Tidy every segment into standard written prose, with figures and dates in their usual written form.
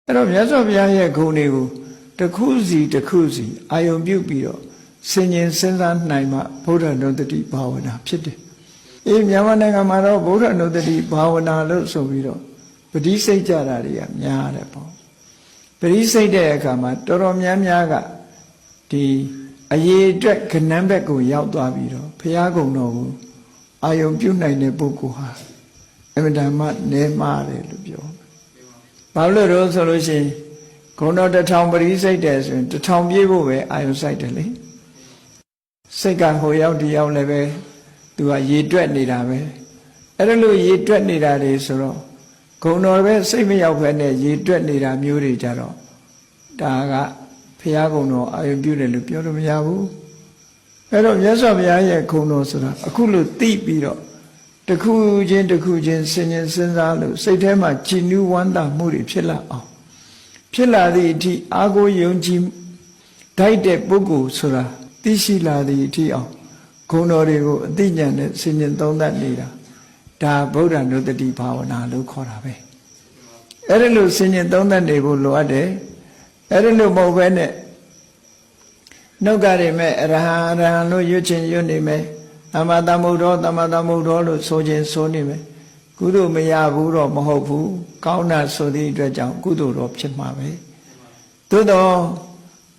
အဲ့တော့မြတ်စွာဘုရားရဲ့ဂုဏ်တွေကိုတစ်ခုစီအာယုံပြုပြီးတော့ဆင်ញင်စဉ်းစားနိုင်မှဗုဒ္ဓနုတ္တိဘာဝနာဖြစ်တယ်မြန်မာနိုင်ငံမှာတော့ဗုဒ္ဓနုတ္တိဘာဝနာလို့ဆိုပြီးတော့ပဋိစိတ်ကြတာတွေကများတယ်ပေါ့ပဋိစိတ်တဲ့အခါမှာတော်တော်များများကဒီအရေးအတွက်ကဏ္ဍဘက်ကိုရောက်သွားပြီးတော့ဘုရားကုံတော်ကိုအာယုံပြုနိုင်တဲ့ပုဂ္ဂိုလ်ဟာအမှန်တမ်းနဲမာတယ်လို့ပြောဘာလို့လဲဆိုလို့ရှိရင်ဂုဏ်တော်1000ပရိစိတ်တယ်ဆိုရင်1000ပြည့်ဖို့ပဲအာယုံစိုက်တယ်လေစိတ်ကဟိုရောက်ဒီရောက်လည်းပဲသူကရေတွက်နေတာပဲအဲ့ဒါလို့ရေတွက်နေတာတွေဆိုတော့ဂုဏ်တော်ပဲစိတ်မရောက်ဘဲနဲ့ရေတွက်နေတာမျိုးတွေကြတော့ဒါကဘုရားကုံတော်အာယုံပြုတယ်လို့ပြောလို့မရဘူးအဲ့တော့မြတ်စွာဘုရားရဲ့ဂုဏ်တော်ဆိုတာအခုလို့သိပြီးတော့တစ်ခုချင်းစဉ်းကျင်စဉ်းစားလို့စိတ်ထဲမှာကြည်နူးဝမ်းသာမှုတွေဖြစ်လာအောင်ဖြစ်လာသည့်အထိအာကိုယုံကြည်ဓာတ်တဲ့ပုဂ္ဂိုလ်ဆိုတာသိရှိလာသည့်အထိအောင်ဂုဏ်တော်တွေကိုအသိဉာဏ်နဲ့စဉ်းကျင်သုံးသပ်နေတာဒါဗုဒ္ဓနုတ္တိဘာဝနာလို့ခေါ်တာပဲအဲ့ဒါလို့စဉ်းကျင်သုံးသပ်နေဖို့လိုအပ်တယ်အဲ့ဒါလို့မဟုတ်ဘဲနဲ့နှုတ်ကရမဲ့အရဟံလို့ရွတ်ချင်ရွတ်နေမယ်သမ္မာသမ္ဗုဒ္ဓောလို့ဆိုခြင်းဆိုနေမယ်ကုသိုလ်မရဘူးတော့မဟုတ်ဘူးကောင်းတာဆိုသည့်အတွက်ကြောင့်ကုသိုလ်တော့ဖြစ်မှာပဲသို့တော့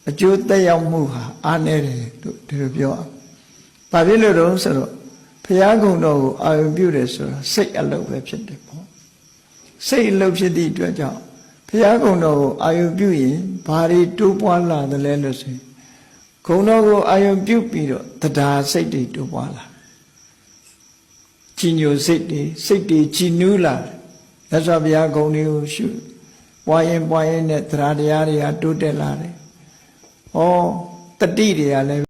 အကျိုးသက်ရောက်မှုဟာအားနည်းတယ်လို့ဒီလိုပြော။ဘာဖြစ်လို့တော့ဆိုတော့ဘုရားကုံတော်ကိုအာရုံပြုတယ်ဆိုတာစိတ်အလုပ်ပဲဖြစ်တယ်ပေါ့။စိတ်အလုပ်ဖြစ်သည့်အတွက်ကြောင့်ဘုရားကုံတော်ကိုအာရုံပြုရင်ဘာတွေတိုးပွားလာသလဲလို့ဆိုရင်ဂုံတော်ကိုအာရုံပြုပြီးတော့တရားစိတ်တွေတိုးပွားလာ။ကြည်ညိုစိတ်တွေကြည်နူးလာတယ်။လက်စွာဘုရားဂုံတွေကိုရှုပွားရင်နဲ့တရားတွေကတိုးတက်လာတယ်။ဩတတိတွေကလည်း